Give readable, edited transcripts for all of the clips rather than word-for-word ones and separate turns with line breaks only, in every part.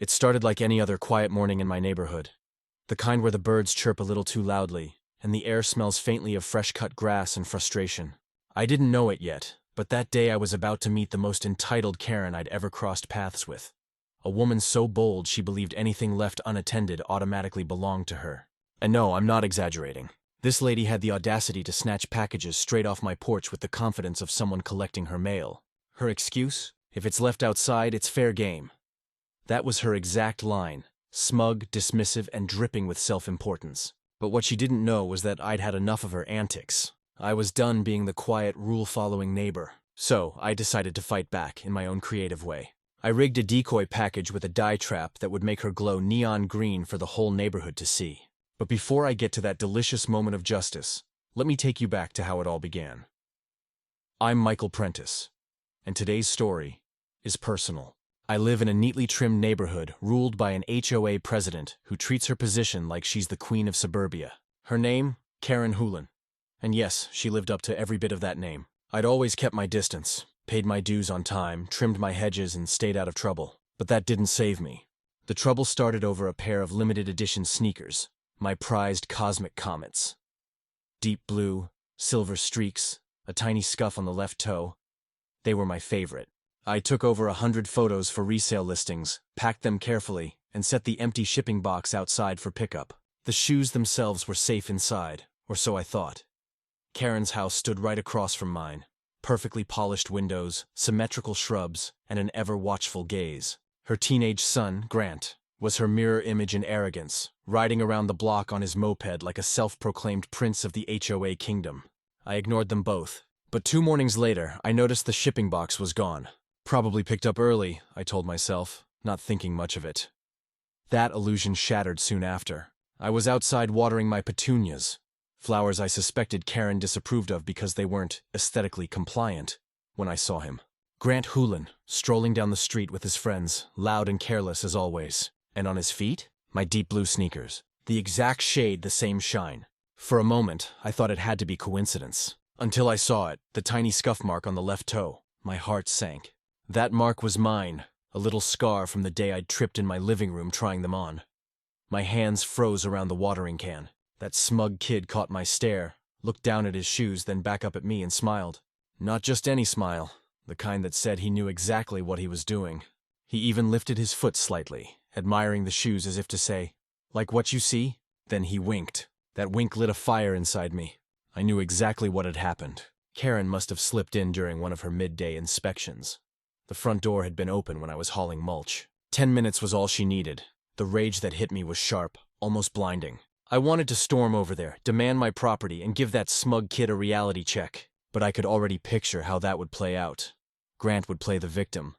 It started like any other quiet morning in my neighborhood. The kind where the birds chirp a little too loudly, and the air smells faintly of fresh-cut grass and frustration. I didn't know it yet, but that day I was about to meet the most entitled Karen I'd ever crossed paths with. A woman so bold she believed anything left unattended automatically belonged to her. And no, I'm not exaggerating. This lady had the audacity to snatch packages straight off my porch with the confidence of someone collecting her mail. Her excuse? If it's left outside, it's fair game. That was her exact line, smug, dismissive, and dripping with self-importance. But what she didn't know was that I'd had enough of her antics. I was done being the quiet, rule-following neighbor. So I decided to fight back in my own creative way. I rigged a decoy package with a dye trap that would make her glow neon green for the whole neighborhood to see. But before I get to that delicious moment of justice, let me take you back to how it all began. I'm Michael Prentice, and today's story is personal. I live in a neatly trimmed neighborhood ruled by an HOA president who treats her position like she's the queen of suburbia. Her name? Karen Hulen. And yes, she lived up to every bit of that name. I'd always kept my distance, paid my dues on time, trimmed my hedges, and stayed out of trouble. But that didn't save me. The trouble started over a pair of limited edition sneakers, my prized cosmic comets. Deep blue, silver streaks, a tiny scuff on the left toe. They were my favorite. I took over 100 photos for resale listings, packed them carefully, and set the empty shipping box outside for pickup. The shoes themselves were safe inside, or so I thought. Karen's house stood right across from mine. Perfectly polished windows, symmetrical shrubs, and an ever-watchful gaze. Her teenage son, Grant, was her mirror image in arrogance, riding around the block on his moped like a self-proclaimed prince of the HOA kingdom. I ignored them both. But 2 mornings later, I noticed the shipping box was gone. Probably picked up early, I told myself, not thinking much of it. That illusion shattered soon after. I was outside watering my petunias, flowers I suspected Karen disapproved of because they weren't aesthetically compliant, when I saw him. Grant Hulen, strolling down the street with his friends, loud and careless as always. And on his feet? My deep blue sneakers. The exact shade, the same shine. For a moment, I thought it had to be coincidence. Until I saw it, the tiny scuff mark on the left toe. My heart sank. That mark was mine, a little scar from the day I'd tripped in my living room trying them on. My hands froze around the watering can. That smug kid caught my stare, looked down at his shoes, then back up at me and smiled. Not just any smile, the kind that said he knew exactly what he was doing. He even lifted his foot slightly, admiring the shoes as if to say, "Like what you see?" Then he winked. That wink lit a fire inside me. I knew exactly what had happened. Karen must have slipped in during one of her midday inspections. The front door had been open when I was hauling mulch. 10 minutes was all she needed. The rage that hit me was sharp, almost blinding. I wanted to storm over there, demand my property, and give that smug kid a reality check. But I could already picture how that would play out. Grant would play the victim.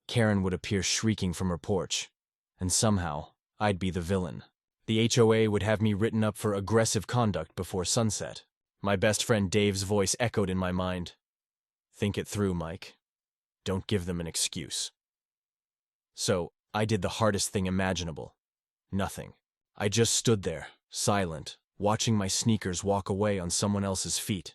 Karen would appear shrieking from her porch. And somehow, I'd be the villain. The HOA would have me written up for aggressive conduct before sunset. My best friend Dave's voice echoed in my mind. Think it through, Mike. Don't give them an excuse. So, I did the hardest thing imaginable. Nothing. I just stood there, silent, watching my sneakers walk away on someone else's feet.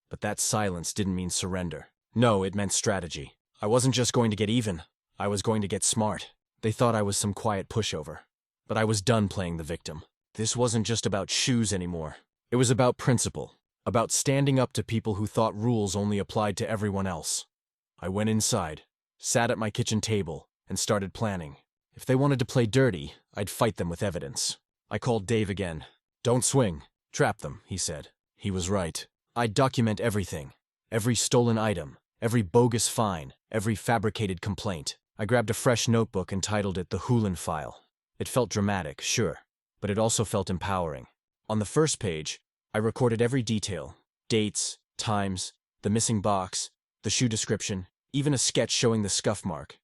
But that silence didn't mean surrender. No, it meant strategy. I wasn't just going to get even. I was going to get smart. They thought I was some quiet pushover. But I was done playing the victim. This wasn't just about shoes anymore. It was about principle. About standing up to people who thought rules only applied to everyone else. I went inside, sat at my kitchen table, and started planning. If they wanted to play dirty, I'd fight them with evidence. I called Dave again. "Don't swing. Trap them," he said. He was right. I'd document everything. Every stolen item, every bogus fine, every fabricated complaint. I grabbed a fresh notebook and titled it The Hulen File. It felt dramatic, sure, but it also felt empowering. On the first page, I recorded every detail. Dates, times, the missing box, the shoe description, even a sketch showing the scuff mark.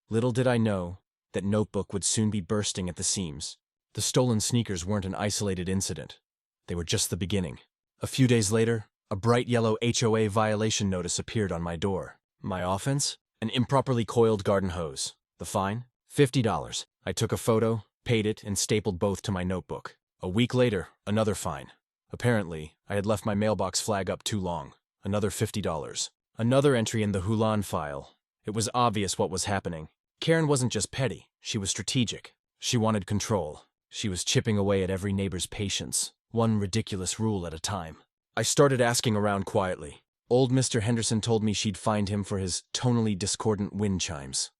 Little did I know that notebook would soon be bursting at the seams. The stolen sneakers weren't an isolated incident. They were just the beginning. A few days later, a bright yellow HOA violation notice appeared on my door. My offense? An improperly coiled garden hose. The fine? $50. I took a photo, paid it, and stapled both to my notebook. A week later, another fine. Apparently, I had left my mailbox flag up too long. Another $50. Another entry in the Hulen file. It was obvious what was happening. Karen wasn't just petty, she was strategic. She wanted control. She was chipping away at every neighbor's patience, one ridiculous rule at a time. I started asking around quietly. Old Mr. Henderson told me she'd fined him for his tonally discordant wind chimes.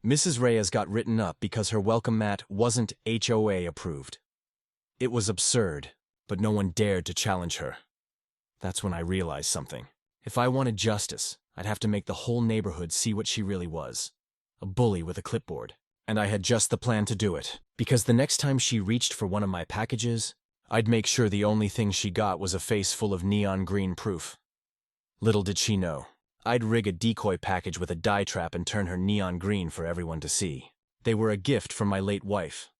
Mrs. Reyes got written up because her welcome mat wasn't HOA approved. It was absurd, but no one dared to challenge her. That's when I realized something. If I wanted justice, I'd have to make the whole neighborhood see what she really was. A bully with a clipboard. And I had just the plan to do it, because the next time she reached for one of my packages, I'd make sure the only thing she got was a face full of neon green proof. Little did she know, I'd rig a decoy package with a dye trap and turn her neon green for everyone to see. They were a gift from my late wife.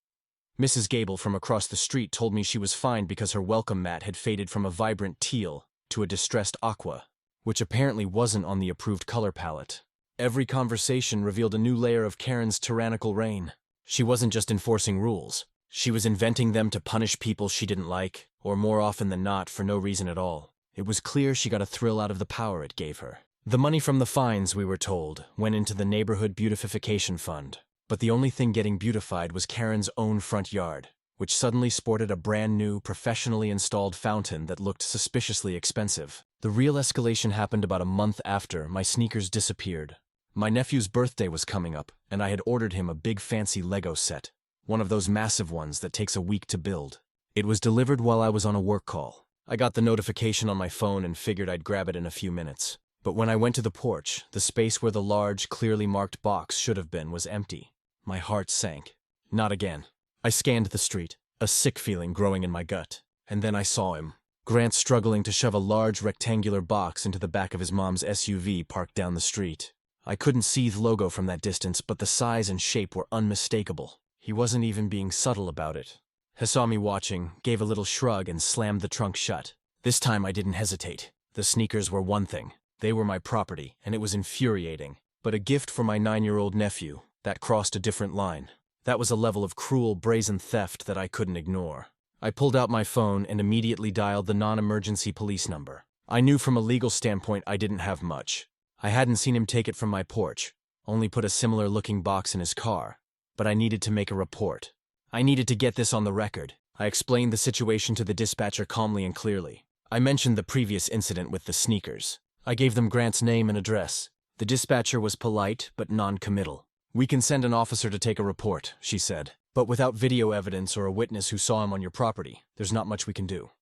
Mrs. Gable from across the street told me she was fined because her welcome mat had faded from a vibrant teal to a distressed aqua, which apparently wasn't on the approved color palette. Every conversation revealed a new layer of Karen's tyrannical reign. She wasn't just enforcing rules. She was inventing them to punish people she didn't like, or more often than not, for no reason at all. It was clear she got a thrill out of the power it gave her. The money from the fines, we were told, went into the Neighborhood Beautification Fund. But the only thing getting beautified was Karen's own front yard, which suddenly sported a brand new, professionally installed fountain that looked suspiciously expensive. The real escalation happened about a month after my sneakers disappeared. My nephew's birthday was coming up, and I had ordered him a big fancy Lego set, one of those massive ones that takes a week to build. It was delivered while I was on a work call. I got the notification on my phone and figured I'd grab it in a few minutes. But when I went to the porch, the space where the large, clearly marked box should have been was empty. My heart sank. Not again. I scanned the street, a sick feeling growing in my gut. And then I saw him. Grant struggling to shove a large rectangular box into the back of his mom's SUV parked down the street. I couldn't see the logo from that distance, but the size and shape were unmistakable. He wasn't even being subtle about it. He saw me watching, gave a little shrug, and slammed the trunk shut. This time I didn't hesitate. The sneakers were one thing. They were my property, and it was infuriating. But a gift for my 9-year-old nephew, that crossed a different line. That was a level of cruel, brazen theft that I couldn't ignore. I pulled out my phone and immediately dialed the non-emergency police number. I knew from a legal standpoint I didn't have much. I hadn't seen him take it from my porch, only put a similar-looking box in his car. But I needed to make a report. I needed to get this on the record. I explained the situation to the dispatcher calmly and clearly. I mentioned the previous incident with the sneakers. I gave them Grant's name and address. The dispatcher was polite but non-committal. "We can send an officer to take a report," she said. "But without video evidence or a witness who saw him on your property, there's not much we can do."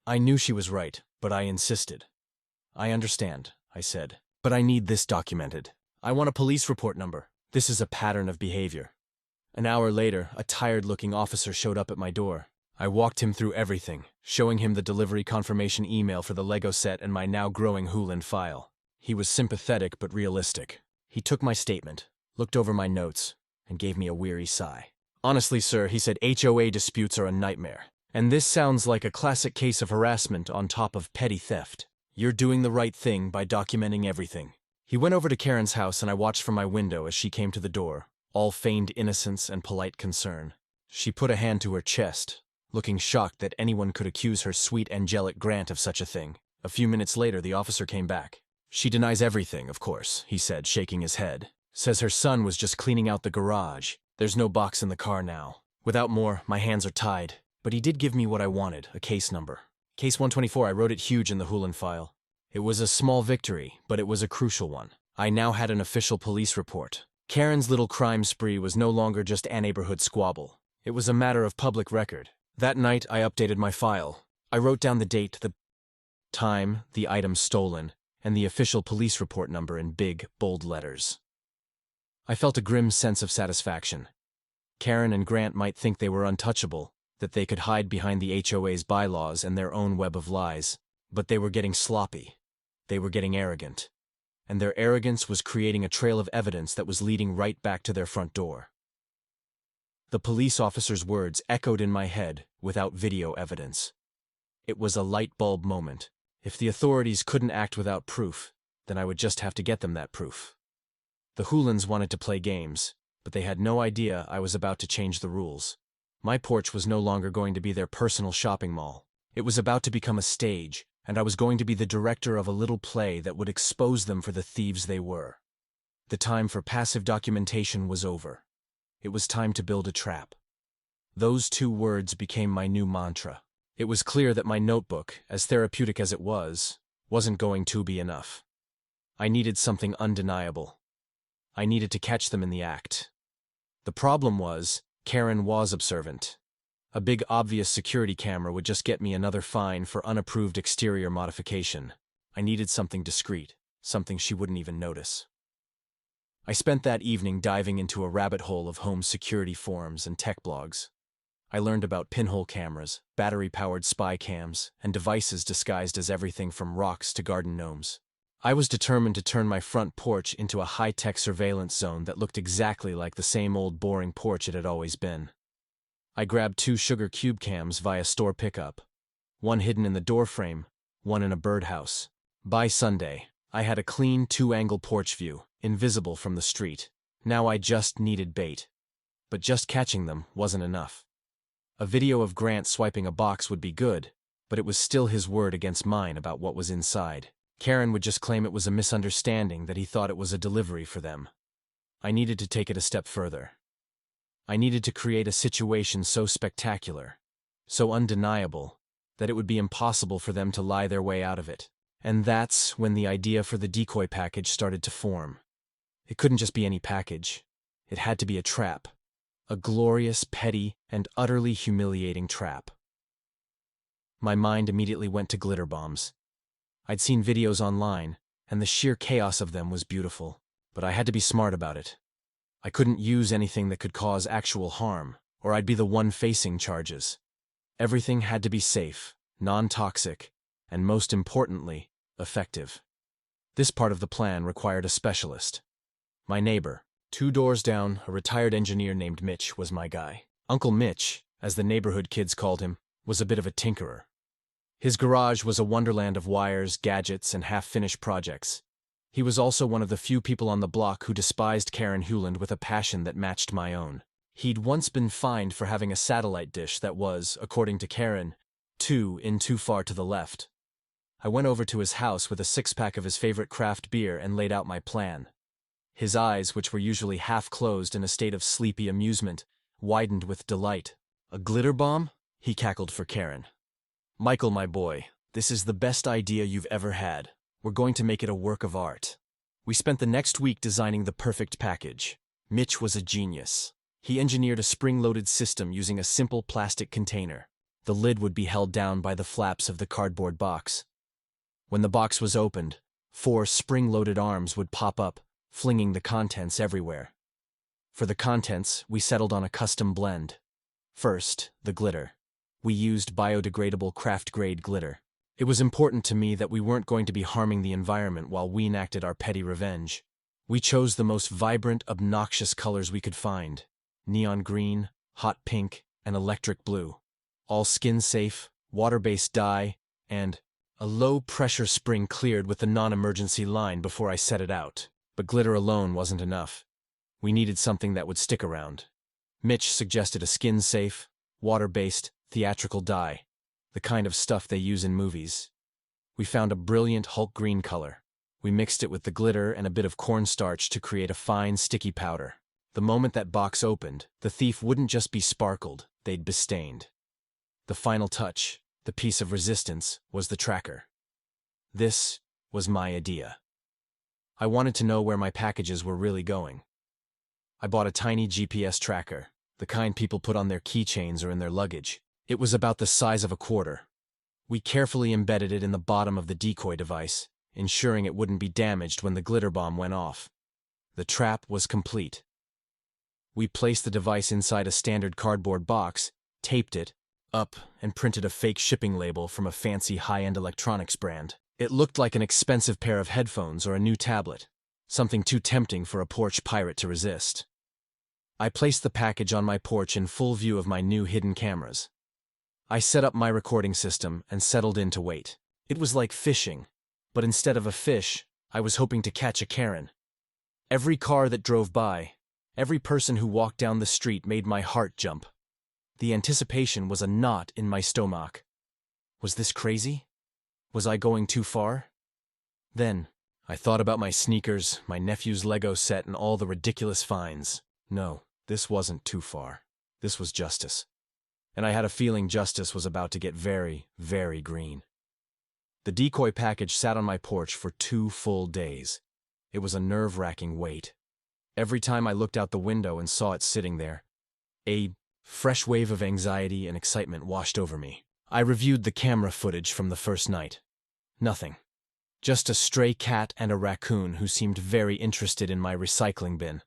I knew she was right, but I insisted. "I understand," I said. "But I need this documented. I want a police report number. This is a pattern of behavior." An hour later, a tired-looking officer showed up at my door. I walked him through everything, showing him the delivery confirmation email for the Lego set and my now-growing Hoolan file. He was sympathetic but realistic. He took my statement, looked over my notes, and gave me a weary sigh. "Honestly, sir," he said, "HOA disputes are a nightmare. And this sounds like a classic case of harassment on top of petty theft. You're doing the right thing by documenting everything." He went over to Karen's house and I watched from my window as she came to the door, all feigned innocence and polite concern. She put a hand to her chest, looking shocked that anyone could accuse her sweet angelic Grant of such a thing. A few minutes later, the officer came back. "She denies everything, of course," he said, shaking his head. "Says her son was just cleaning out the garage. There's no box in the car now. Without more, my hands are tied. But he did give me what I wanted, a case number. Case 124, I wrote it huge in the Hoolan file. It was a small victory, but it was a crucial one. I now had an official police report. Karen's little crime spree was no longer just a neighborhood squabble. It was a matter of public record. That night, I updated my file. I wrote down the date, the time, the item stolen, and the official police report number in big, bold letters. I felt a grim sense of satisfaction. Karen and Grant might think they were untouchable, that they could hide behind the HOA's bylaws and their own web of lies, but they were getting sloppy. They were getting arrogant. And their arrogance was creating a trail of evidence that was leading right back to their front door. The police officer's words echoed in my head without video evidence. It was a light bulb moment. If the authorities couldn't act without proof, then I would just have to get them that proof. The Hoolans wanted to play games, but they had no idea I was about to change the rules. My porch was no longer going to be their personal shopping mall. It was about to become a stage, and I was going to be the director of a little play that would expose them for the thieves they were. The time for passive documentation was over. It was time to build a trap. Those 2 words became my new mantra. It was clear that my notebook, as therapeutic as it wasn't going to be enough. I needed something undeniable. I needed to catch them in the act. The problem was, Karen was observant. A big obvious security camera would just get me another fine for unapproved exterior modification. I needed something discreet, something she wouldn't even notice. I spent that evening diving into a rabbit hole of home security forums and tech blogs. I learned about pinhole cameras, battery-powered spy cams, and devices disguised as everything from rocks to garden gnomes. I was determined to turn my front porch into a high-tech surveillance zone that looked exactly like the same old boring porch it had always been. I grabbed 2 sugar cube cams via store pickup, one hidden in the doorframe, one in a birdhouse. By Sunday, I had a clean 2-angle porch view, invisible from the street. Now I just needed bait. But just catching them wasn't enough. A video of Grant swiping a box would be good, but it was still his word against mine about what was inside. Karen would just claim it was a misunderstanding, that he thought it was a delivery for them. I needed to take it a step further. I needed to create a situation so spectacular, so undeniable, that it would be impossible for them to lie their way out of it. And that's when the idea for the decoy package started to form. It couldn't just be any package. It had to be a trap. A glorious, petty, and utterly humiliating trap. My mind immediately went to glitter bombs. I'd seen videos online, and the sheer chaos of them was beautiful. But I had to be smart about it. I couldn't use anything that could cause actual harm, or I'd be the one facing charges. Everything had to be safe, non-toxic, and most importantly, effective. This part of the plan required a specialist. My neighbor, 2 doors down, a retired engineer named Mitch, was my guy. Uncle Mitch, as the neighborhood kids called him, was a bit of a tinkerer. His garage was a wonderland of wires, gadgets, and half-finished projects. He was also one of the few people on the block who despised Karen Hewland with a passion that matched my own. He'd once been fined for having a satellite dish that was, according to Karen, too far to the left. I went over to his house with a 6-pack of his favorite craft beer and laid out my plan. His eyes, which were usually half-closed in a state of sleepy amusement, widened with delight. "A glitter bomb?" he cackled for Karen. "Michael, my boy, this is the best idea you've ever had. We're going to make it a work of art." We spent the next week designing the perfect package. Mitch was a genius. He engineered a spring-loaded system using a simple plastic container. The lid would be held down by the flaps of the cardboard box. When the box was opened, 4 spring-loaded arms would pop up, flinging the contents everywhere. For the contents, we settled on a custom blend. First, the glitter. We used biodegradable craft-grade glitter. It was important to me that we weren't going to be harming the environment while we enacted our petty revenge. We chose the most vibrant, obnoxious colors we could find: neon green, hot pink, and electric blue. All skin-safe, water-based dye, and a low-pressure spring cleared with the non-emergency line before I set it out. But glitter alone wasn't enough. We needed something that would stick around. Mitch suggested a skin-safe, water-based, theatrical dye, the kind of stuff they use in movies. We found a brilliant Hulk green color. We mixed it with the glitter and a bit of cornstarch to create a fine, sticky powder. The moment that box opened, the thief wouldn't just be sparkled, they'd be stained. The final touch, the piece of resistance, was the tracker. This was my idea. I wanted to know where my packages were really going. I bought a tiny GPS tracker, the kind people put on their keychains or in their luggage. It was about the size of a quarter. We carefully embedded it in the bottom of the decoy device, ensuring it wouldn't be damaged when the glitter bomb went off. The trap was complete. We placed the device inside a standard cardboard box, taped it up, and printed a fake shipping label from a fancy high-end electronics brand. It looked like an expensive pair of headphones or a new tablet, something too tempting for a porch pirate to resist. I placed the package on my porch in full view of my new hidden cameras. I set up my recording system and settled in to wait. It was like fishing, but instead of a fish, I was hoping to catch a Karen. Every car that drove by, every person who walked down the street made my heart jump. The anticipation was a knot in my stomach. Was this crazy? Was I going too far? Then, I thought about my sneakers, my nephew's Lego set, and all the ridiculous fines. No, this wasn't too far. This was justice. And I had a feeling justice was about to get very, very green. The decoy package sat on my porch for 2 full days. It was a nerve-wracking wait. Every time I looked out the window and saw it sitting there, a fresh wave of anxiety and excitement washed over me. I reviewed the camera footage from the first night. Nothing. Just a stray cat and a raccoon who seemed very interested in my recycling bin.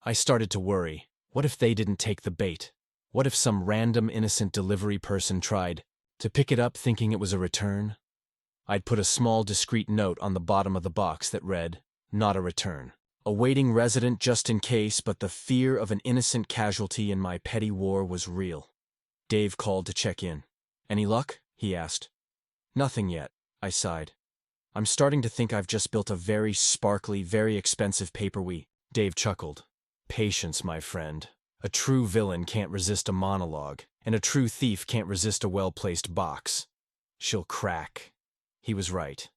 I started to worry. What if they didn't take the bait? What if some random innocent delivery person tried to pick it up thinking it was a return? I'd put a small discreet note on the bottom of the box that read, "Not a return. Awaiting resident just in case," but the fear of an innocent casualty in my petty war was real. Dave called to check in. "Any luck?" he asked. "Nothing yet," I sighed. "I'm starting to think I've just built a very sparkly, very expensive paperweight." Dave chuckled. "Patience, my friend. A true villain can't resist a monologue, and a true thief can't resist a well-placed box. She'll crack." He was right.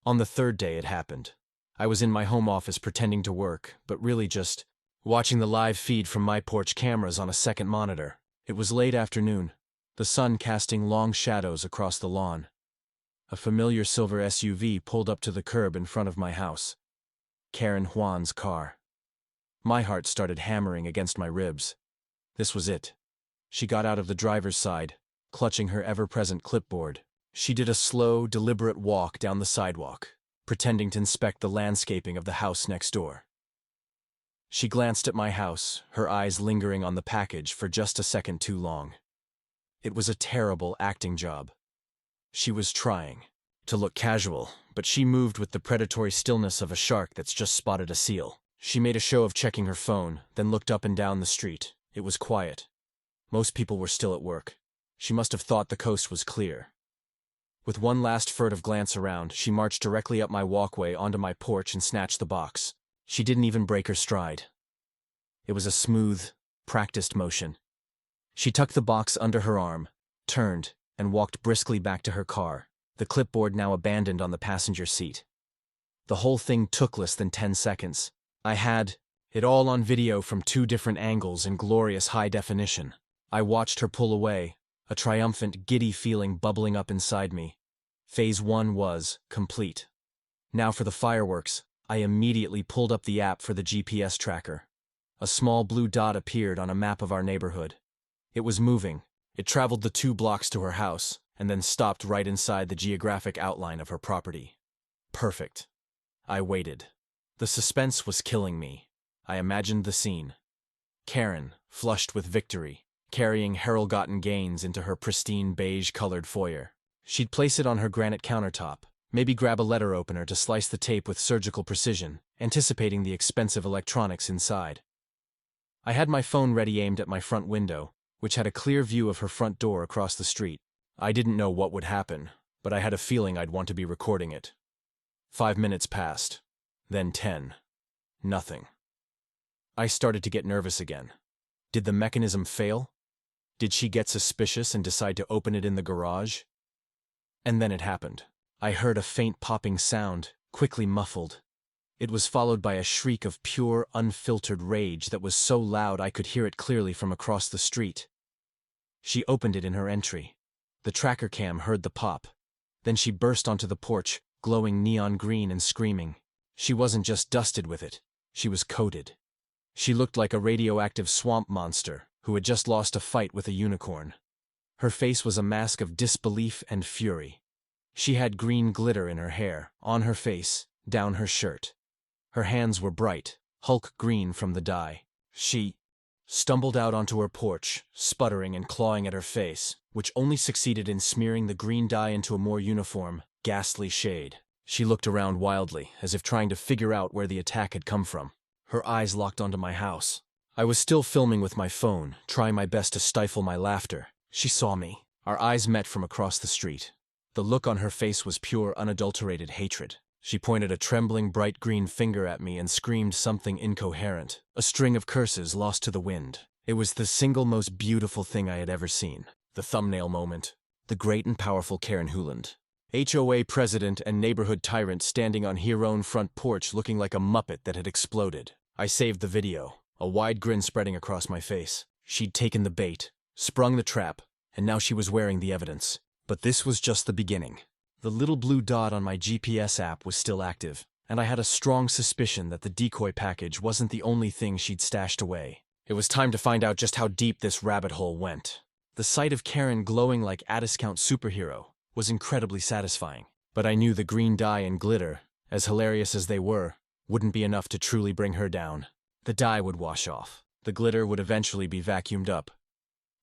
On the 3rd day it happened. I was in my home office pretending to work, but really just watching the live feed from my porch cameras on a second monitor. It was late afternoon, the sun casting long shadows across the lawn. A familiar silver SUV pulled up to the curb in front of my house. Karen Juan's car. My heart started hammering against my ribs. This was it. She got out of the driver's side, clutching her ever-present clipboard. She did a slow, deliberate walk down the sidewalk, pretending to inspect the landscaping of the house next door. She glanced at my house, her eyes lingering on the package for just a second too long. It was a terrible acting job. She was trying to look casual, but she moved with the predatory stillness of a shark that's just spotted a seal. She made a show of checking her phone, then looked up and down the street. It was quiet. Most people were still at work. She must have thought the coast was clear. With one last furtive glance around, she marched directly up my walkway onto my porch and snatched the box. She didn't even break her stride. It was a smooth, practiced motion. She tucked the box under her arm, turned, and walked briskly back to her car, the clipboard now abandoned on the passenger seat. The whole thing took less than 10 seconds. I had it all on video from 2 different angles in glorious high definition. I watched her pull away, a triumphant, giddy feeling bubbling up inside me. Phase 1 was complete. Now for the fireworks. I immediately pulled up the app for the GPS tracker. A small blue dot appeared on a map of our neighborhood. It was moving. It traveled the 2 blocks to her house, and then stopped right inside the geographic outline of her property. Perfect. I waited. The suspense was killing me. I imagined the scene. Karen, flushed with victory, carrying Herald-gotten gains into her pristine beige-colored foyer. She'd place it on her granite countertop, maybe grab a letter opener to slice the tape with surgical precision, anticipating the expensive electronics inside. I had my phone ready aimed at my front window, which had a clear view of her front door across the street. I didn't know what would happen, but I had a feeling I'd want to be recording it. 5 minutes passed, then 10. Nothing. I started to get nervous again. Did the mechanism fail? Did she get suspicious and decide to open it in the garage? And then it happened. I heard a faint popping sound, quickly muffled. It was followed by a shriek of pure, unfiltered rage that was so loud I could hear it clearly from across the street. She opened it in her entry. The tracker cam heard the pop. Then she burst onto the porch, glowing neon green and screaming. She wasn't just dusted with it. She was coated. She looked like a radioactive swamp monster who had just lost a fight with a unicorn. Her face was a mask of disbelief and fury. She had green glitter in her hair, on her face, down her shirt. Her hands were bright, Hulk green from the dye. She stumbled out onto her porch, sputtering and clawing at her face, which only succeeded in smearing the green dye into a more uniform, ghastly shade. She looked around wildly, as if trying to figure out where the attack had come from. Her eyes locked onto my house. I was still filming with my phone, trying my best to stifle my laughter. She saw me. Our eyes met from across the street. The look on her face was pure, unadulterated hatred. She pointed a trembling, bright green finger at me and screamed something incoherent, a string of curses lost to the wind. It was the single most beautiful thing I had ever seen. The thumbnail moment. The great and powerful Karen Huland. HOA president and neighborhood tyrant standing on her own front porch looking like a muppet that had exploded. I saved the video, a wide grin spreading across my face. She'd taken the bait, sprung the trap, and now she was wearing the evidence. But this was just the beginning. The little blue dot on my GPS app was still active, and I had a strong suspicion that the decoy package wasn't the only thing she'd stashed away. It was time to find out just how deep this rabbit hole went. The sight of Karen glowing like a discount superhero was incredibly satisfying, but I knew the green dye and glitter, as hilarious as they were, wouldn't be enough to truly bring her down. The dye would wash off. The glitter would eventually be vacuumed up.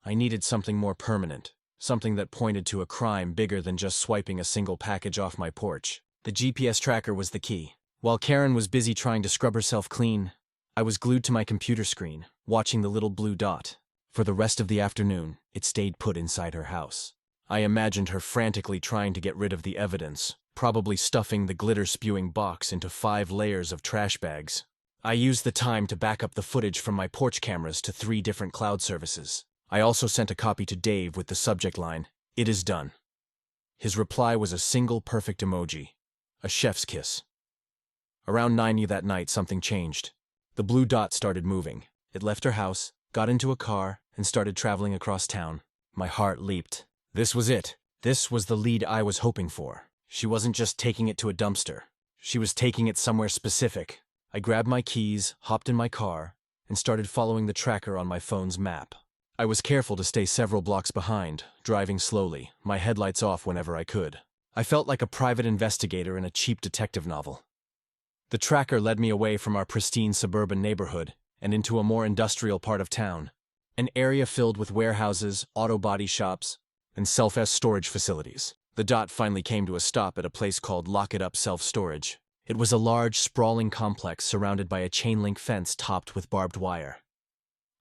I needed something more permanent, something that pointed to a crime bigger than just swiping a single package off my porch. The GPS tracker was the key. While Karen was busy trying to scrub herself clean, I was glued to my computer screen, watching the little blue dot. For the rest of the afternoon, it stayed put inside her house. I imagined her frantically trying to get rid of the evidence, probably stuffing the glitter-spewing box into 5 layers of trash bags. I used the time to back up the footage from my porch cameras to 3 different cloud services. I also sent a copy to Dave with the subject line, "It is done." His reply was a single perfect emoji, a chef's kiss. Around 9 that night, something changed. The blue dot started moving. It left her house, got into a car, and started traveling across town. My heart leaped. This was it. This was the lead I was hoping for. She wasn't just taking it to a dumpster. She was taking it somewhere specific. I grabbed my keys, hopped in my car, and started following the tracker on my phone's map. I was careful to stay several blocks behind, driving slowly, my headlights off whenever I could. I felt like a private investigator in a cheap detective novel. The tracker led me away from our pristine suburban neighborhood and into a more industrial part of town, an area filled with warehouses, auto body shops, and self-storage facilities. The dot finally came to a stop at a place called Lock It Up Self-Storage. It was a large, sprawling complex surrounded by a chain-link fence topped with barbed wire.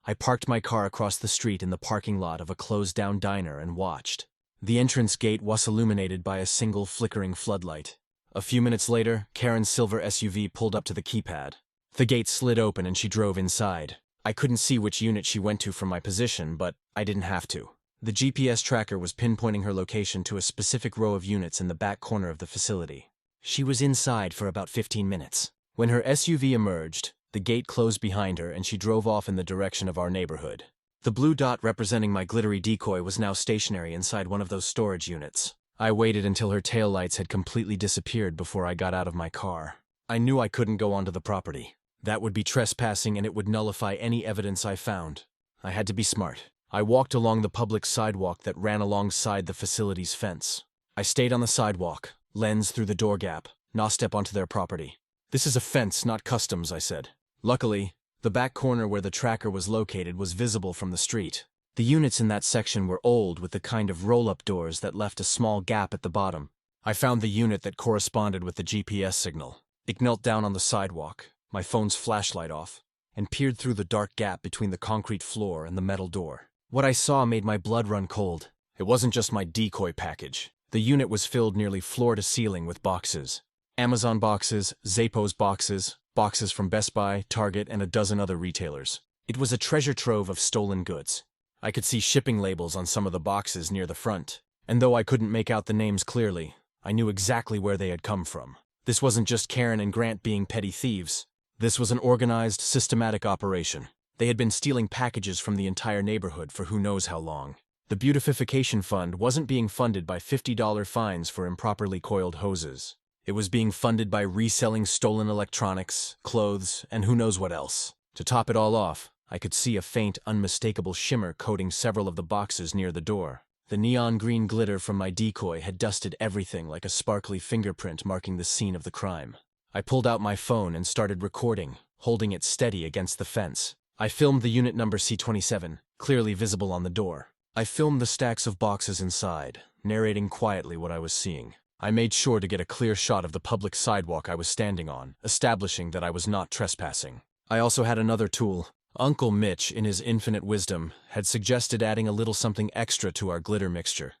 I parked my car across the street in the parking lot of a closed-down diner and watched. The entrance gate was illuminated by a single flickering floodlight. A few minutes later, Karen's silver SUV pulled up to the keypad. The gate slid open and she drove inside. I couldn't see which unit she went to from my position, but I didn't have to. The GPS tracker was pinpointing her location to a specific row of units in the back corner of the facility. She was inside for about 15 minutes. When her SUV emerged, the gate closed behind her and she drove off in the direction of our neighborhood. The blue dot representing my glittery decoy was now stationary inside one of those storage units. I waited until her taillights had completely disappeared before I got out of my car. I knew I couldn't go onto the property. That would be trespassing and it would nullify any evidence I found. I had to be smart. I walked along the public sidewalk that ran alongside the facility's fence. I stayed on the sidewalk, lens through the door gap, not step onto their property. "This is a fence, not customs," I said. Luckily, the back corner where the tracker was located was visible from the street. The units in that section were old with the kind of roll-up doors that left a small gap at the bottom. I found the unit that corresponded with the GPS signal. I knelt down on the sidewalk, my phone's flashlight off, and peered through the dark gap between the concrete floor and the metal door. What I saw made my blood run cold. It wasn't just my decoy package. The unit was filled nearly floor to ceiling with boxes. Amazon boxes, Zappos boxes, boxes from Best Buy, Target, and a dozen other retailers. It was a treasure trove of stolen goods. I could see shipping labels on some of the boxes near the front, and though I couldn't make out the names clearly, I knew exactly where they had come from. This wasn't just Karen and Grant being petty thieves. This was an organized, systematic operation. They had been stealing packages from the entire neighborhood for who knows how long. The beautification fund wasn't being funded by $50 fines for improperly coiled hoses. It was being funded by reselling stolen electronics, clothes, and who knows what else. To top it all off, I could see a faint, unmistakable shimmer coating several of the boxes near the door. The neon green glitter from my decoy had dusted everything like a sparkly fingerprint marking the scene of the crime. I pulled out my phone and started recording, holding it steady against the fence. I filmed the unit number C27, clearly visible on the door. I filmed the stacks of boxes inside, narrating quietly what I was seeing. I made sure to get a clear shot of the public sidewalk I was standing on, establishing that I was not trespassing. I also had another tool. Uncle Mitch, in his infinite wisdom, had suggested adding a little something extra to our glitter mixture.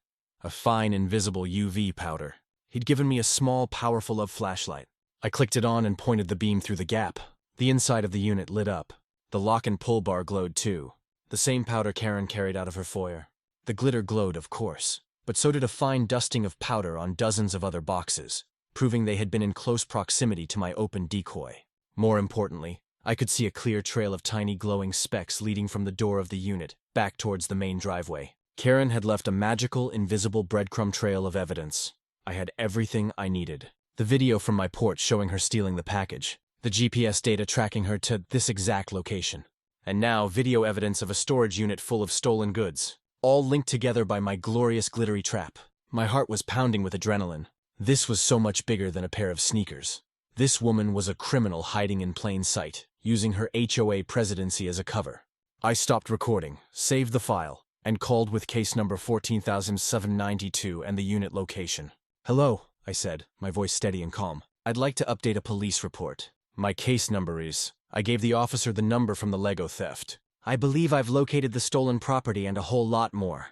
A fine, invisible UV powder. He'd given me a small, powerful flashlight. I clicked it on and pointed the beam through the gap. The inside of the unit lit up. The lock and pull bar glowed too. The same powder Karen carried out of her foyer. The glitter glowed, of course. but so did a fine dusting of powder on dozens of other boxes, proving they had been in close proximity to my open decoy. More importantly, I could see a clear trail of tiny glowing specks leading from the door of the unit back towards the main driveway. Karen had left a magical, invisible breadcrumb trail of evidence. I had everything I needed. The video from my porch showing her stealing the package, the GPS data tracking her to this exact location, and now video evidence of a storage unit full of stolen goods, all linked together by my glorious glittery trap. My heart was pounding with adrenaline. This was so much bigger than a pair of sneakers. This woman was a criminal hiding in plain sight, using her HOA presidency as a cover. I stopped recording, saved the file, and called with case number 14792 and the unit location. "Hello," I said, my voice steady and calm. "I'd like to update a police report. My case number is..." I gave the officer the number from the Lego theft. "I believe I've located the stolen property and a whole lot more."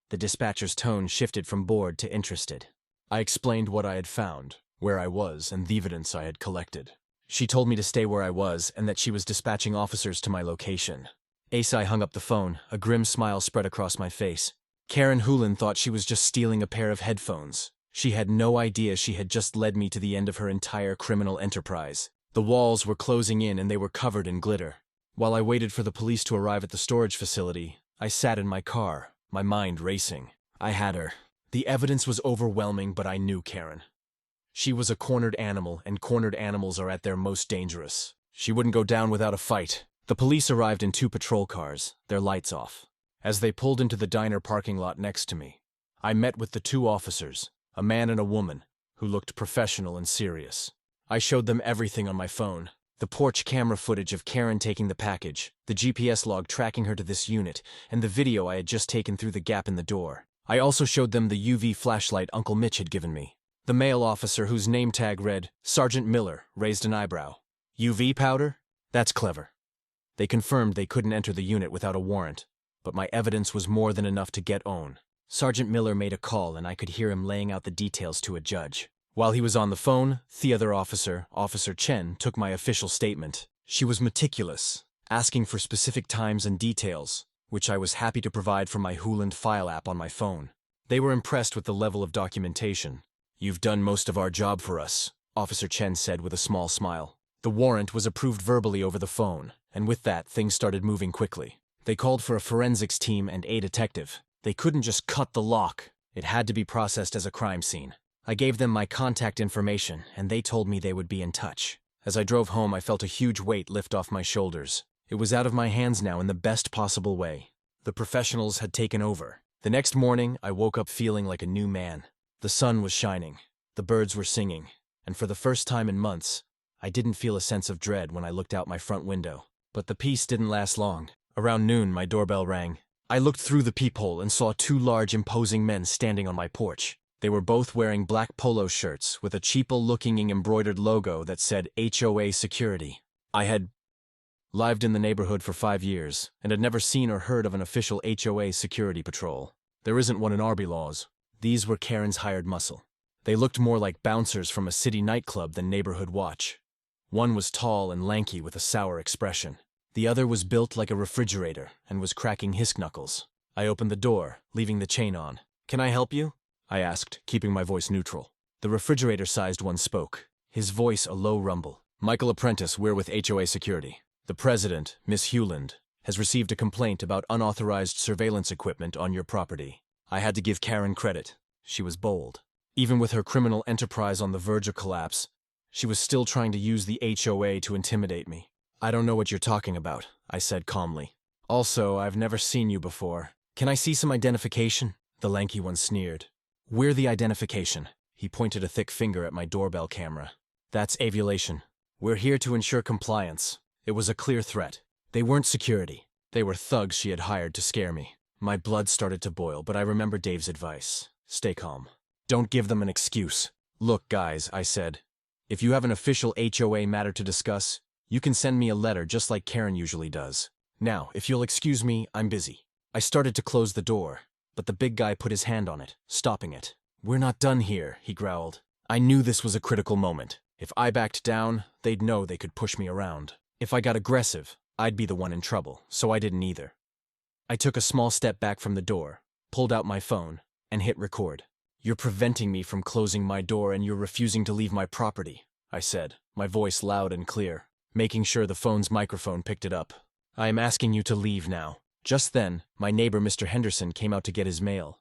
The dispatcher's tone shifted from bored to interested. I explained what I had found, where I was, and the evidence I had collected. She told me to stay where I was and that she was dispatching officers to my location. I hung up the phone, a grim smile spread across my face. Karen Hoolan thought she was just stealing a pair of headphones. She had no idea she had just led me to the end of her entire criminal enterprise. The walls were closing in and they were covered in glitter. While I waited for the police to arrive at the storage facility, I sat in my car, my mind racing. I had her. The evidence was overwhelming, but I knew Karen. She was a cornered animal, and cornered animals are at their most dangerous. She wouldn't go down without a fight. The police arrived in 2 patrol cars, their lights off. As they pulled into the diner parking lot next to me, I met with the 2 officers, a man and a woman, who looked professional and serious. I showed them everything on my phone. The porch camera footage of Karen taking the package, the GPS log tracking her to this unit, and the video I had just taken through the gap in the door. I also showed them the UV flashlight Uncle Mitch had given me. The male officer, whose name tag read Sergeant Miller, raised an eyebrow. "UV powder? That's clever." They confirmed they couldn't enter the unit without a warrant, but my evidence was more than enough to get on. Sergeant Miller made a call and I could hear him laying out the details to a judge. While he was on the phone, the other officer, Officer Chen, took my official statement. She was meticulous, asking for specific times and details, which I was happy to provide from my Hooland file app on my phone. They were impressed with the level of documentation. "You've done most of our job for us," Officer Chen said with a small smile. The warrant was approved verbally over the phone, and with that, things started moving quickly. They called for a forensics team and a detective. They couldn't just cut the lock. It had to be processed as a crime scene. I gave them my contact information, and they told me they would be in touch. As I drove home, I felt a huge weight lift off my shoulders. It was out of my hands now in the best possible way. The professionals had taken over. The next morning, I woke up feeling like a new man. The sun was shining. The birds were singing. And for the first time in months, I didn't feel a sense of dread when I looked out my front window. But the peace didn't last long. Around noon, my doorbell rang. I looked through the peephole and saw 2 large, imposing men standing on my porch. They were both wearing black polo shirts with a cheapo-looking embroidered logo that said HOA Security. I had lived in the neighborhood for 5 years and had never seen or heard of an official HOA security patrol. There isn't one in Arby laws. These were Karen's hired muscle. They looked more like bouncers from a city nightclub than neighborhood watch. One was tall and lanky with a sour expression. The other was built like a refrigerator and was cracking his knuckles. I opened the door, leaving the chain on. "Can I help you?" I asked, keeping my voice neutral. The refrigerator-sized one spoke, his voice a low rumble. "Michael Apprentice, we're with HOA Security. The president, Miss Hewland, has received a complaint about unauthorized surveillance equipment on your property." I had to give Karen credit. She was bold. Even with her criminal enterprise on the verge of collapse, she was still trying to use the HOA to intimidate me. "I don't know what you're talking about," I said calmly. "Also, I've never seen you before. Can I see some identification?" The lanky one sneered. "We're the identification." He pointed a thick finger at my doorbell camera. "That's avulation. We're here to ensure compliance." It was a clear threat. They weren't security. They were thugs she had hired to scare me. My blood started to boil, but I remembered Dave's advice. Stay calm. Don't give them an excuse. "Look, guys," I said. "If you have an official HOA matter to discuss, you can send me a letter just like Karen usually does. Now, if you'll excuse me, I'm busy." I started to close the door, but the big guy put his hand on it, stopping it. "We're not done here," he growled. I knew this was a critical moment. If I backed down, they'd know they could push me around. If I got aggressive, I'd be the one in trouble, so I didn't either. I took a small step back from the door, pulled out my phone, and hit record. "You're preventing me from closing my door and you're refusing to leave my property," I said, my voice loud and clear, making sure the phone's microphone picked it up. "I am asking you to leave now." Just then, my neighbor Mr. Henderson came out to get his mail.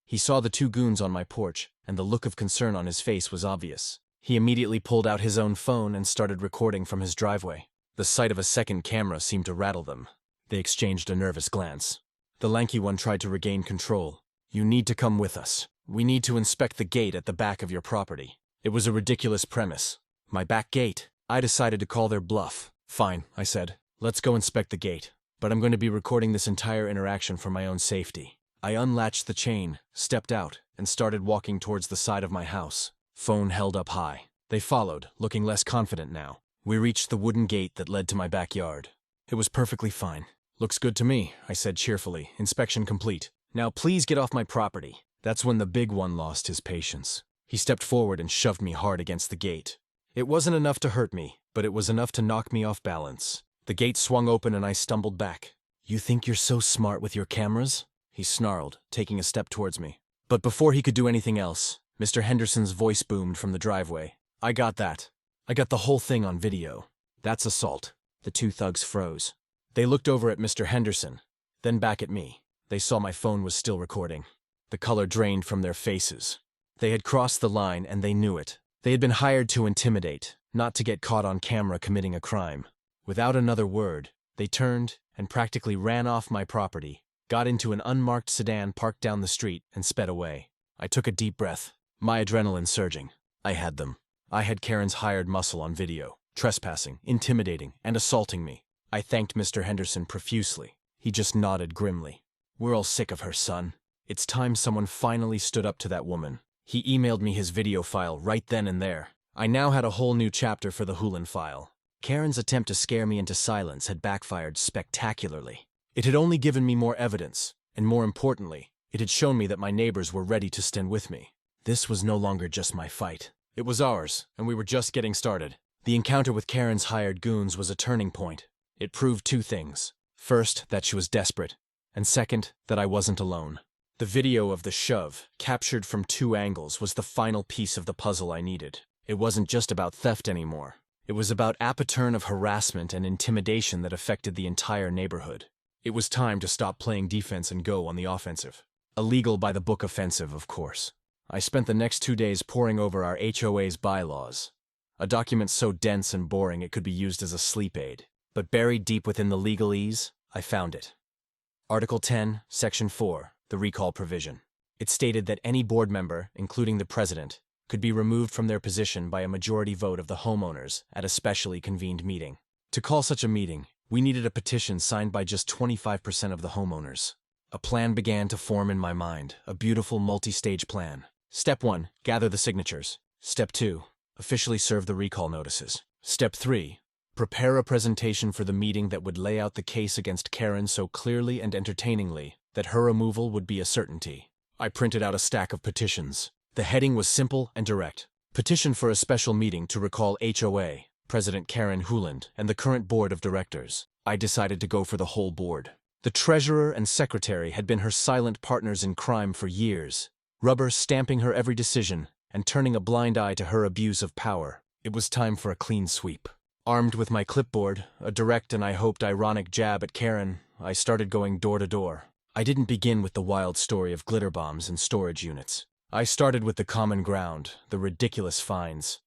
He saw the two goons on my porch, and the look of concern on his face was obvious. He immediately pulled out his own phone and started recording from his driveway. The sight of a second camera seemed to rattle them. They exchanged a nervous glance. The lanky one tried to regain control. "You need to come with us. We need to inspect the gate at the back of your property." It was a ridiculous premise. My back gate? I decided to call their bluff. "Fine," I said. "Let's go inspect the gate. But I'm going to be recording this entire interaction for my own safety." I unlatched the chain, stepped out, and started walking towards the side of my house. Phone held up high. They followed, looking less confident now. We reached the wooden gate that led to my backyard. It was perfectly fine. "Looks good to me," I said cheerfully, inspection complete. "Now please get off my property." That's when the big one lost his patience. He stepped forward and shoved me hard against the gate. It wasn't enough to hurt me, but it was enough to knock me off balance. The gate swung open and I stumbled back. "You think you're so smart with your cameras?" he snarled, taking a step towards me. But before he could do anything else, Mr. Henderson's voice boomed from the driveway. "I got that. I got the whole thing on video. That's assault." The two thugs froze. They looked over at Mr. Henderson, then back at me. They saw my phone was still recording. The color drained from their faces. They had crossed the line and they knew it. They had been hired to intimidate, not to get caught on camera committing a crime. Without another word, they turned and practically ran off my property, got into an unmarked sedan parked down the street, and sped away. I took a deep breath, my adrenaline surging. I had them. I had Karen's hired muscle on video, trespassing, intimidating, and assaulting me. I thanked Mr. Henderson profusely. He just nodded grimly. "We're all sick of her, son. It's time someone finally stood up to that woman." He emailed me his video file right then and there. I now had a whole new chapter for the Hulan file. Karen's attempt to scare me into silence had backfired spectacularly. It had only given me more evidence, and more importantly, it had shown me that my neighbors were ready to stand with me. This was no longer just my fight. It was ours, and we were just getting started. The encounter with Karen's hired goons was a turning point. It proved two things. First, that she was desperate, and second, that I wasn't alone. The video of the shove, captured from two angles, was the final piece of the puzzle I needed. It wasn't just about theft anymore. It was about a pattern of harassment and intimidation that affected the entire neighborhood. It was time to stop playing defense and go on the offensive. A legal by-the-book offensive, of course. I spent the next 2 days poring over our HOA's bylaws. A document so dense and boring it could be used as a sleep aid. But buried deep within the legalese, I found it. Article 10, Section 4, the recall provision. It stated that any board member, including the president, could be removed from their position by a majority vote of the homeowners at a specially convened meeting. To call such a meeting, we needed a petition signed by just 25% of the homeowners. A plan began to form in my mind, a beautiful multi-stage plan. Step 1, gather the signatures. Step 2, officially serve the recall notices. Step 3, prepare a presentation for the meeting that would lay out the case against Karen so clearly and entertainingly that her removal would be a certainty. I printed out a stack of petitions. The heading was simple and direct. Petition for a special meeting to recall HOA, President Karen Huland, and the current board of directors. I decided to go for the whole board. The treasurer and secretary had been her silent partners in crime for years, rubber stamping her every decision and turning a blind eye to her abuse of power. It was time for a clean sweep. Armed with my clipboard, a direct and I hoped ironic jab at Karen, I started going door to door. I didn't begin with the wild story of glitter bombs and storage units. I started with the common ground, the ridiculous fines.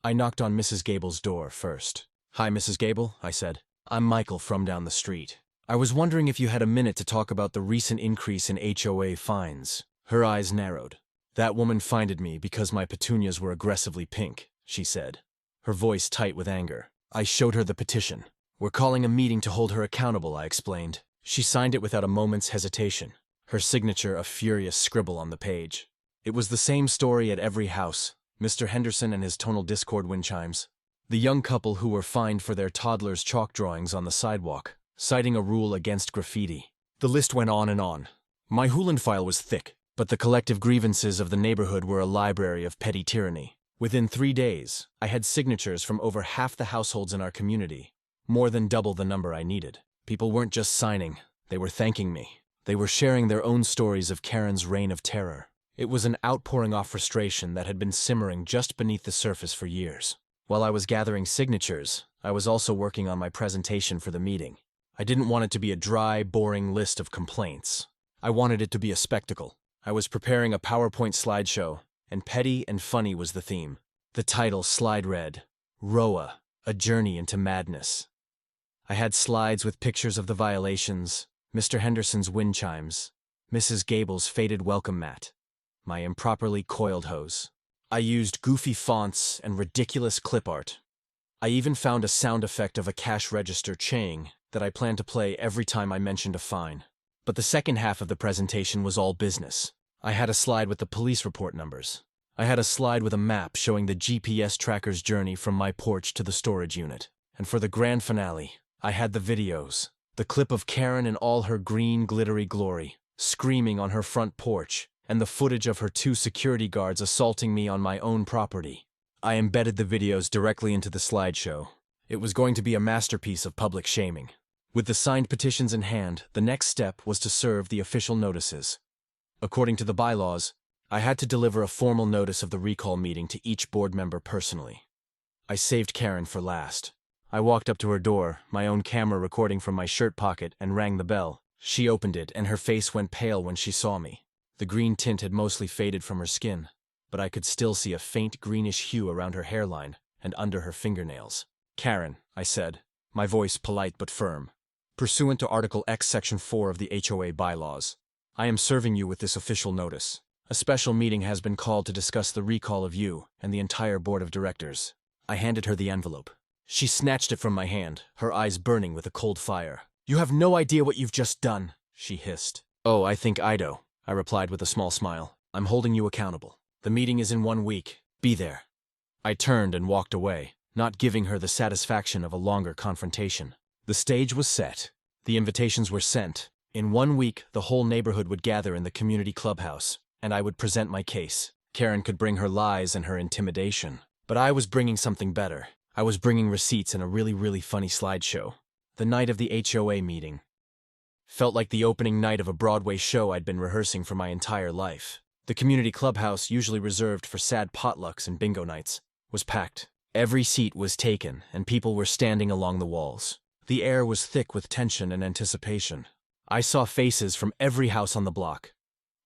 I knocked on Mrs. Gable's door first. "Hi, Mrs. Gable," I said. "I'm Michael from down the street. I was wondering if you had a minute to talk about the recent increase in HOA fines." Her eyes narrowed. "That woman fined me because my petunias were aggressively pink," she said, her voice tight with anger. I showed her the petition. "We're calling a meeting to hold her accountable," I explained. She signed it without a moment's hesitation, her signature a furious scribble on the page. It was the same story at every house, Mr. Henderson and his tonal discord wind chimes. The young couple who were fined for their toddler's chalk drawings on the sidewalk, citing a rule against graffiti. The list went on and on. My Hulan file was thick, but the collective grievances of the neighborhood were a library of petty tyranny. Within 3 days, I had signatures from over half the households in our community, more than double the number I needed. People weren't just signing, they were thanking me. They were sharing their own stories of Karen's reign of terror. It was an outpouring of frustration that had been simmering just beneath the surface for years. While I was gathering signatures, I was also working on my presentation for the meeting. I didn't want it to be a dry, boring list of complaints. I wanted it to be a spectacle. I was preparing a PowerPoint slideshow, and petty and funny was the theme. The title slide read, HOA, A Journey into Madness. I had slides with pictures of the violations, Mr. Henderson's wind chimes, Mrs. Gable's faded welcome mat, my improperly coiled hose. I used goofy fonts and ridiculous clip art. I even found a sound effect of a cash register chang that I planned to play every time I mentioned a fine. But the second half of the presentation was all business. I had a slide with the police report numbers. I had a slide with a map showing the GPS tracker's journey from my porch to the storage unit. And for the grand finale, I had the videos. The clip of Karen in all her green glittery glory, screaming on her front porch, and the footage of her 2 security guards assaulting me on my own property. I embedded the videos directly into the slideshow. It was going to be a masterpiece of public shaming. With the signed petitions in hand, the next step was to serve the official notices. According to the bylaws, I had to deliver a formal notice of the recall meeting to each board member personally. I saved Karen for last. I walked up to her door, my own camera recording from my shirt pocket, and rang the bell. She opened it, and her face went pale when she saw me. The green tint had mostly faded from her skin, but I could still see a faint greenish hue around her hairline and under her fingernails. "Karen," I said, my voice polite but firm. "Pursuant to Article X, Section 4 of the HOA bylaws, I am serving you with this official notice. A special meeting has been called to discuss the recall of you and the entire board of directors." I handed her the envelope. She snatched it from my hand, her eyes burning with a cold fire. "You have no idea what you've just done," she hissed. "Oh, I think I do," I replied with a small smile. "I'm holding you accountable. The meeting is in 1 week. Be there." I turned and walked away, not giving her the satisfaction of a longer confrontation. The stage was set. The invitations were sent. In 1 week, the whole neighborhood would gather in the community clubhouse, and I would present my case. Karen could bring her lies and her intimidation. But I was bringing something better. I was bringing receipts and a really funny slideshow. The night of the HOA meeting felt like the opening night of a Broadway show I'd been rehearsing for my entire life. The community clubhouse, usually reserved for sad potlucks and bingo nights, was packed. Every seat was taken, and people were standing along the walls. The air was thick with tension and anticipation. I saw faces from every house on the block.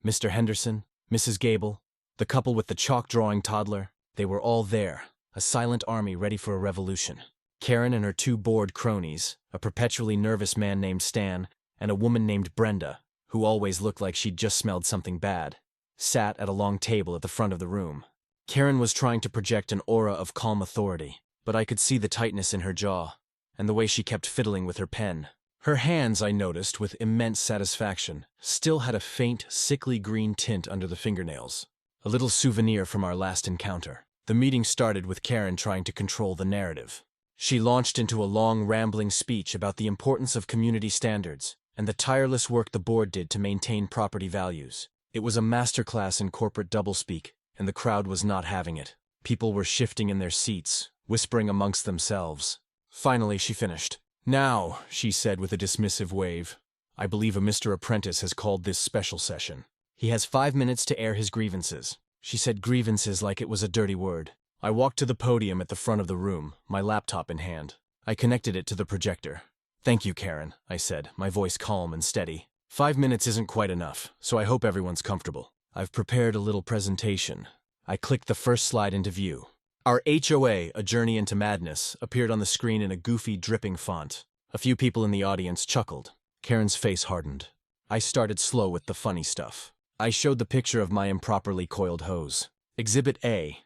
Mr. Henderson, Mrs. Gable, the couple with the chalk-drawing toddler, they were all there, a silent army ready for a revolution. Karen and her 2 bored cronies, a perpetually nervous man named Stan, and a woman named Brenda, who always looked like she'd just smelled something bad, sat at a long table at the front of the room. Karen was trying to project an aura of calm authority, but I could see the tightness in her jaw, and the way she kept fiddling with her pen. Her hands, I noticed with immense satisfaction, still had a faint, sickly green tint under the fingernails, a little souvenir from our last encounter. The meeting started with Karen trying to control the narrative. She launched into a long, rambling speech about the importance of community standards and the tireless work the board did to maintain property values. It was a masterclass in corporate doublespeak, and the crowd was not having it. People were shifting in their seats, whispering amongst themselves. Finally, she finished. "Now," she said with a dismissive wave, "I believe a Mr. Apprentice has called this special session. He has 5 minutes to air his grievances." She said grievances like it was a dirty word. I walked to the podium at the front of the room, my laptop in hand. I connected it to the projector. "Thank you, Karen," I said, my voice calm and steady. 5 minutes isn't quite enough, so I hope everyone's comfortable. I've prepared a little presentation." I clicked the first slide into view. Our HOA, A Journey into Madness, appeared on the screen in a goofy, dripping font. A few people in the audience chuckled. Karen's face hardened. I started slow with the funny stuff. I showed the picture of my improperly coiled hose. Exhibit A.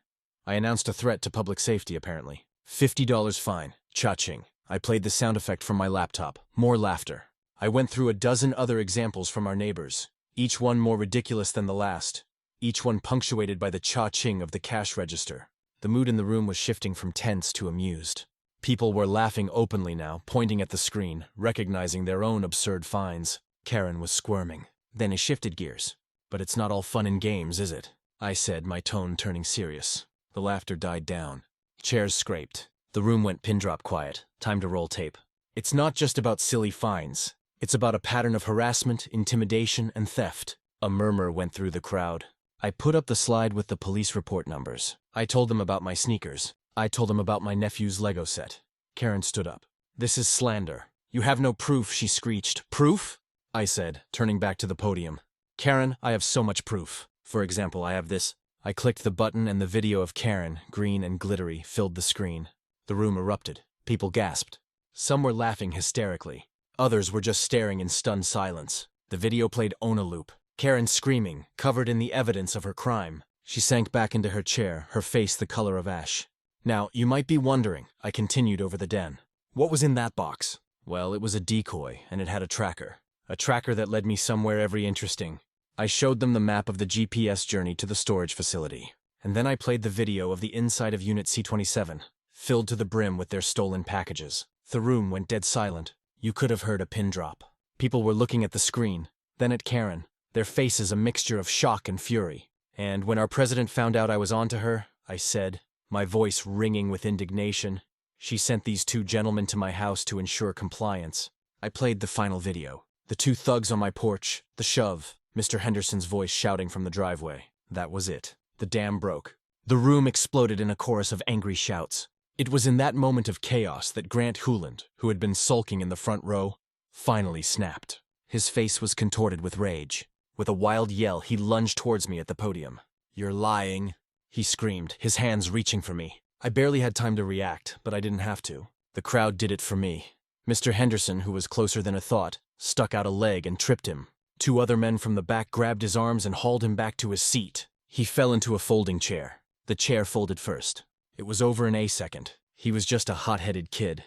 I announced a threat to public safety, apparently. $50 fine. Cha-ching. I played the sound effect from my laptop. More laughter. I went through a dozen other examples from our neighbors, each one more ridiculous than the last, each one punctuated by the cha-ching of the cash register. The mood in the room was shifting from tense to amused. People were laughing openly now, pointing at the screen, recognizing their own absurd fines. Karen was squirming. Then it shifted gears. "But it's not all fun and games, is it?" I said, my tone turning serious. The laughter died down. Chairs scraped. The room went pin-drop quiet. Time to roll tape. "It's not just about silly fines. It's about a pattern of harassment, intimidation, and theft." A murmur went through the crowd. I put up the slide with the police report numbers. I told them about my sneakers. I told them about my nephew's Lego set. Karen stood up. "This is slander. You have no proof," she screeched. "Proof?" I said, turning back to the podium. "Karen, I have so much proof. For example, I have this." I clicked the button and the video of Karen, green and glittery, filled the screen. The room erupted. People gasped. Some were laughing hysterically. Others were just staring in stunned silence. The video played on a loop. Karen screaming, covered in the evidence of her crime. She sank back into her chair, her face the color of ash. "Now, you might be wondering," I continued over the den. "What was in that box?" Well, it was a decoy, and it had a tracker. A tracker that led me somewhere every interesting. I showed them the map of the GPS journey to the storage facility. And then I played the video of the inside of Unit C-27, filled to the brim with their stolen packages. The room went dead silent. You could have heard a pin drop. People were looking at the screen, then at Karen, their faces a mixture of shock and fury. And when our president found out I was onto her, I said, my voice ringing with indignation, "She sent these two gentlemen to my house to ensure compliance." I played the final video. The two thugs on my porch, the shove, Mr. Henderson's voice shouting from the driveway. That was it. The dam broke. The room exploded in a chorus of angry shouts. It was in that moment of chaos that Grant Hooland, who had been sulking in the front row, finally snapped. His face was contorted with rage. With a wild yell, he lunged towards me at the podium. "You're lying," he screamed, his hands reaching for me. I barely had time to react, but I didn't have to. The crowd did it for me. Mr. Henderson, who was closer than a thought, stuck out a leg and tripped him. Two other men from the back grabbed his arms and hauled him back to his seat. He fell into a folding chair. The chair folded first. It was over in a second. He was just a hot-headed kid.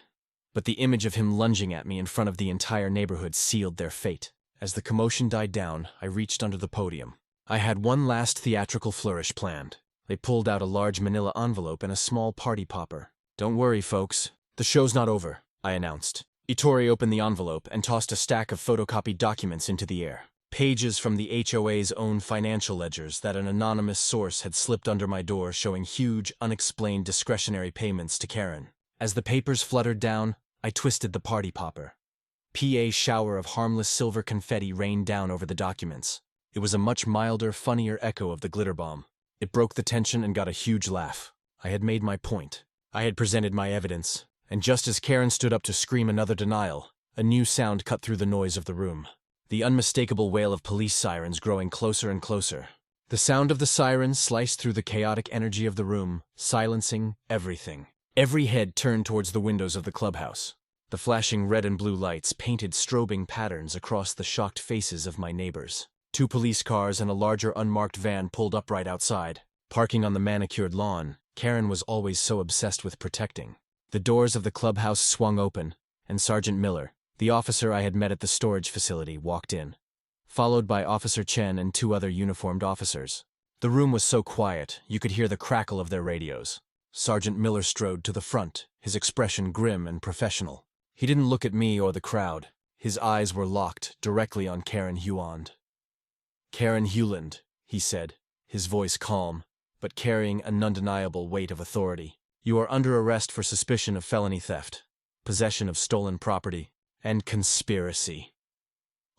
But the image of him lunging at me in front of the entire neighborhood sealed their fate. As the commotion died down, I reached under the podium. I had one last theatrical flourish planned. They pulled out a large manila envelope and a small party popper. "Don't worry, folks. The show's not over," I announced. Ittori opened the envelope and tossed a stack of photocopied documents into the air. Pages from the HOA's own financial ledgers that an anonymous source had slipped under my door showing huge, unexplained discretionary payments to Karen. As the papers fluttered down, I twisted the party popper. A shower of harmless silver confetti rained down over the documents. It was a much milder, funnier echo of the glitter bomb. It broke the tension and got a huge laugh. I had made my point. I had presented my evidence. And just as Karen stood up to scream another denial, a new sound cut through the noise of the room. The unmistakable wail of police sirens growing closer and closer. The sound of the sirens sliced through the chaotic energy of the room, silencing everything. Every head turned towards the windows of the clubhouse. The flashing red and blue lights painted strobing patterns across the shocked faces of my neighbors. Two police cars and a larger unmarked van pulled up right outside. Parking on the manicured lawn, Karen was always so obsessed with protecting. The doors of the clubhouse swung open, and Sergeant Miller, the officer I had met at the storage facility, walked in, followed by Officer Chen and two other uniformed officers. The room was so quiet, you could hear the crackle of their radios. Sergeant Miller strode to the front, his expression grim and professional. He didn't look at me or the crowd. His eyes were locked directly on Karen Hewand. "Karen Hewland," he said, his voice calm, but carrying an undeniable weight of authority. "You are under arrest for suspicion of felony theft, possession of stolen property, and conspiracy."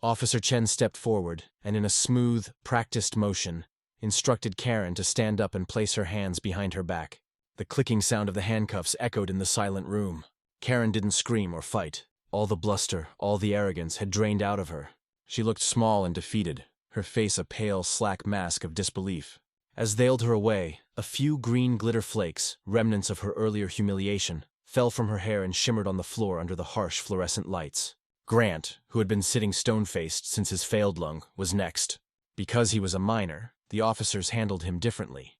Officer Chen stepped forward, and in a smooth, practiced motion, instructed Karen to stand up and place her hands behind her back. The clicking sound of the handcuffs echoed in the silent room. Karen didn't scream or fight. All the bluster, all the arrogance had drained out of her. She looked small and defeated, her face a pale, slack mask of disbelief. As they hailed her away, a few green glitter flakes, remnants of her earlier humiliation, fell from her hair and shimmered on the floor under the harsh fluorescent lights. Grant, who had been sitting stone-faced since his failed lung, was next. Because he was a minor, the officers handled him differently.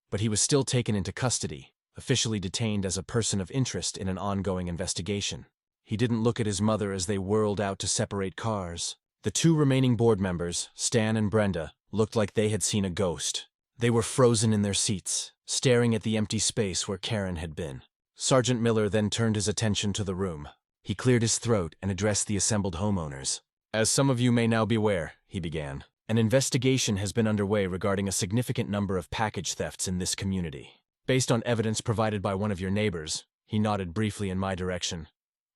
But he was still taken into custody, officially detained as a person of interest in an ongoing investigation. He didn't look at his mother as they whirled out to separate cars. The two remaining board members, Stan and Brenda, looked like they had seen a ghost. They were frozen in their seats, staring at the empty space where Karen had been. Sergeant Miller then turned his attention to the room. He cleared his throat and addressed the assembled homeowners. "As some of you may now be aware," he began, "an investigation has been underway regarding a significant number of package thefts in this community. Based on evidence provided by one of your neighbors," he nodded briefly in my direction,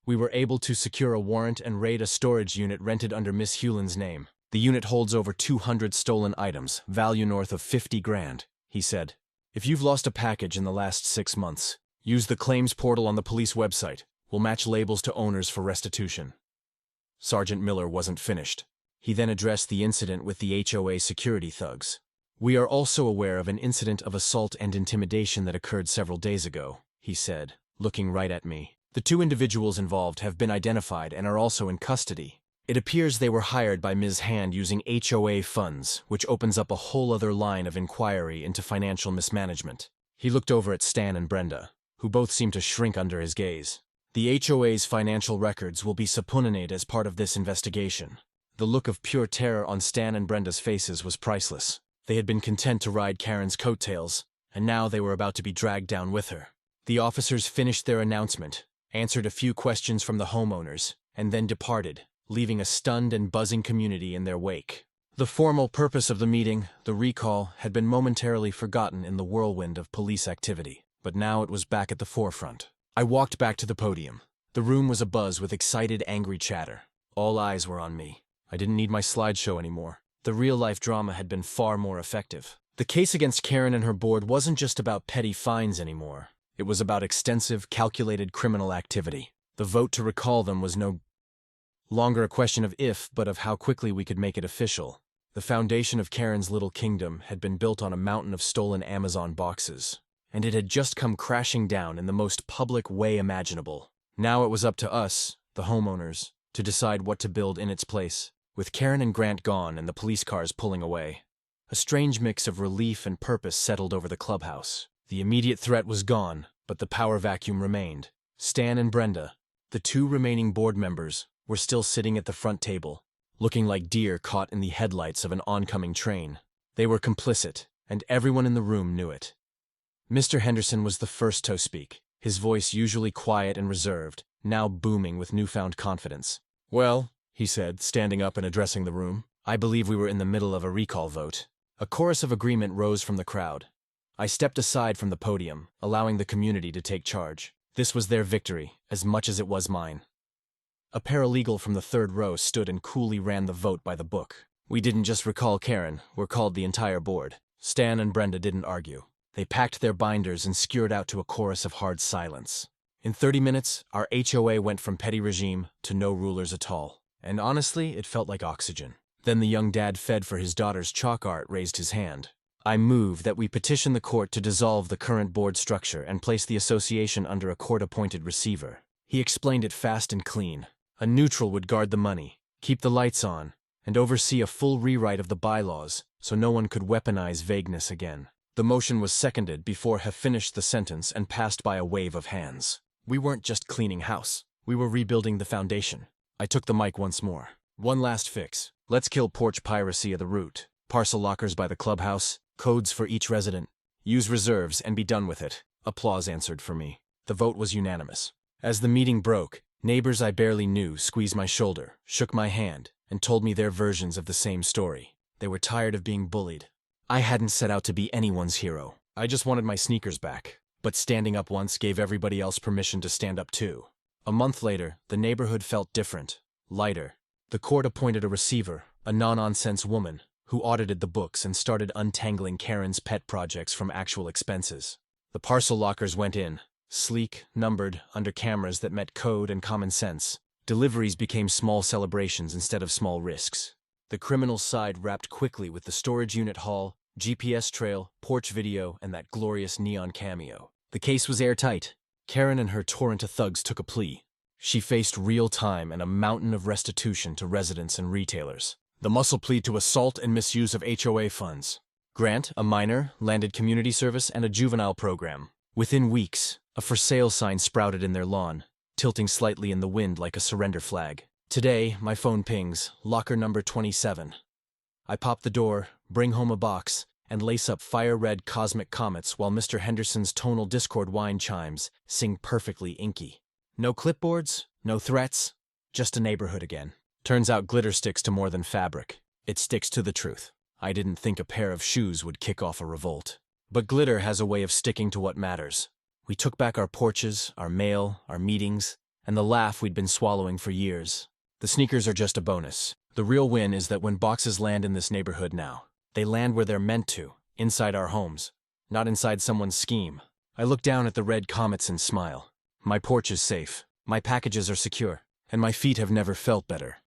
"we were able to secure a warrant and raid a storage unit rented under Miss Hewland's name. The unit holds over 200 stolen items, value north of 50 grand, he said. If you've lost a package in the last 6 months, use the claims portal on the police website. We'll match labels to owners for restitution. Sergeant Miller wasn't finished. He then addressed the incident with the HOA security thugs. We are also aware of an incident of assault and intimidation that occurred several days ago, he said, looking right at me. The 2 individuals involved have been identified and are also in custody. It appears they were hired by Ms. Hand using HOA funds, which opens up a whole other line of inquiry into financial mismanagement. He looked over at Stan and Brenda, who both seemed to shrink under his gaze. The HOA's financial records will be subpoenaed as part of this investigation. The look of pure terror on Stan and Brenda's faces was priceless. They had been content to ride Karen's coattails, and now they were about to be dragged down with her. The officers finished their announcement, answered a few questions from the homeowners, and then departed, leaving a stunned and buzzing community in their wake. The formal purpose of the meeting, the recall, had been momentarily forgotten in the whirlwind of police activity, but now it was back at the forefront. I walked back to the podium. The room was abuzz with excited, angry chatter. All eyes were on me. I didn't need my slideshow anymore. The real-life drama had been far more effective. The case against Karen and her board wasn't just about petty fines anymore. It was about extensive, calculated criminal activity. The vote to recall them was no longer a question of if, but of how quickly we could make it official. The foundation of Karen's little kingdom had been built on a mountain of stolen Amazon boxes, and it had just come crashing down in the most public way imaginable. Now it was up to us, the homeowners, to decide what to build in its place. With Karen and Grant gone and the police cars pulling away, a strange mix of relief and purpose settled over the clubhouse. The immediate threat was gone, but the power vacuum remained. Stan and Brenda, the 2 remaining board members, were still sitting at the front table, looking like deer caught in the headlights of an oncoming train. They were complicit, and everyone in the room knew it. Mr. Henderson was the first to speak, his voice usually quiet and reserved, now booming with newfound confidence. Well, he said, standing up and addressing the room, I believe we were in the middle of a recall vote. A chorus of agreement rose from the crowd. I stepped aside from the podium, allowing the community to take charge. This was their victory, as much as it was mine. A paralegal from the 3rd row stood and coolly ran the vote by the book. We didn't just recall Karen, we called the entire board. Stan and Brenda didn't argue. They packed their binders and skewered out to a chorus of hard silence. In 30 minutes, our HOA went from petty regime to no rulers at all. And honestly, it felt like oxygen. Then the young dad fed for his daughter's chalk art raised his hand. I move that we petition the court to dissolve the current board structure and place the association under a court-appointed receiver. He explained it fast and clean. A neutral would guard the money, keep the lights on, and oversee a full rewrite of the bylaws so no one could weaponize vagueness again. The motion was seconded before he finished the sentence and passed by a wave of hands. We weren't just cleaning house. We were rebuilding the foundation. I took the mic once more. One last fix. Let's kill porch piracy at the root. Parcel lockers by the clubhouse, codes for each resident. Use reserves and be done with it. Applause answered for me. The vote was unanimous. As the meeting broke, neighbors I barely knew squeezed my shoulder, shook my hand, and told me their versions of the same story. They were tired of being bullied. I hadn't set out to be anyone's hero. I just wanted my sneakers back. But standing up once gave everybody else permission to stand up too. A month later, the neighborhood felt different, lighter. The court appointed a receiver, a no-nonsense woman, who audited the books and started untangling Karen's pet projects from actual expenses. The parcel lockers went in, sleek, numbered, under cameras that met code and common sense. Deliveries became small celebrations instead of small risks. The criminal side wrapped quickly with the storage unit haul, GPS trail, porch video, and that glorious neon cameo. The case was airtight. Karen and her torrent of thugs took a plea. She faced real time and a mountain of restitution to residents and retailers. The muscle plea to assault and misuse of HOA funds. Grant, a minor, landed community service and a juvenile program. Within weeks, a for sale sign sprouted in their lawn, tilting slightly in the wind like a surrender flag. Today, my phone pings, locker number 27. I pop the door, bring home a box, and lace up fire-red cosmic comets while Mr. Henderson's tonal Discord wine chimes sing perfectly inky. No clipboards, no threats, just a neighborhood again. Turns out glitter sticks to more than fabric. It sticks to the truth. I didn't think a pair of shoes would kick off a revolt. But glitter has a way of sticking to what matters. We took back our porches, our mail, our meetings, and the laugh we'd been swallowing for years. The sneakers are just a bonus. The real win is that when boxes land in this neighborhood now, they land where they're meant to, inside our homes, not inside someone's scheme. I look down at the red comets and smile. My porch is safe, my packages are secure, and my feet have never felt better.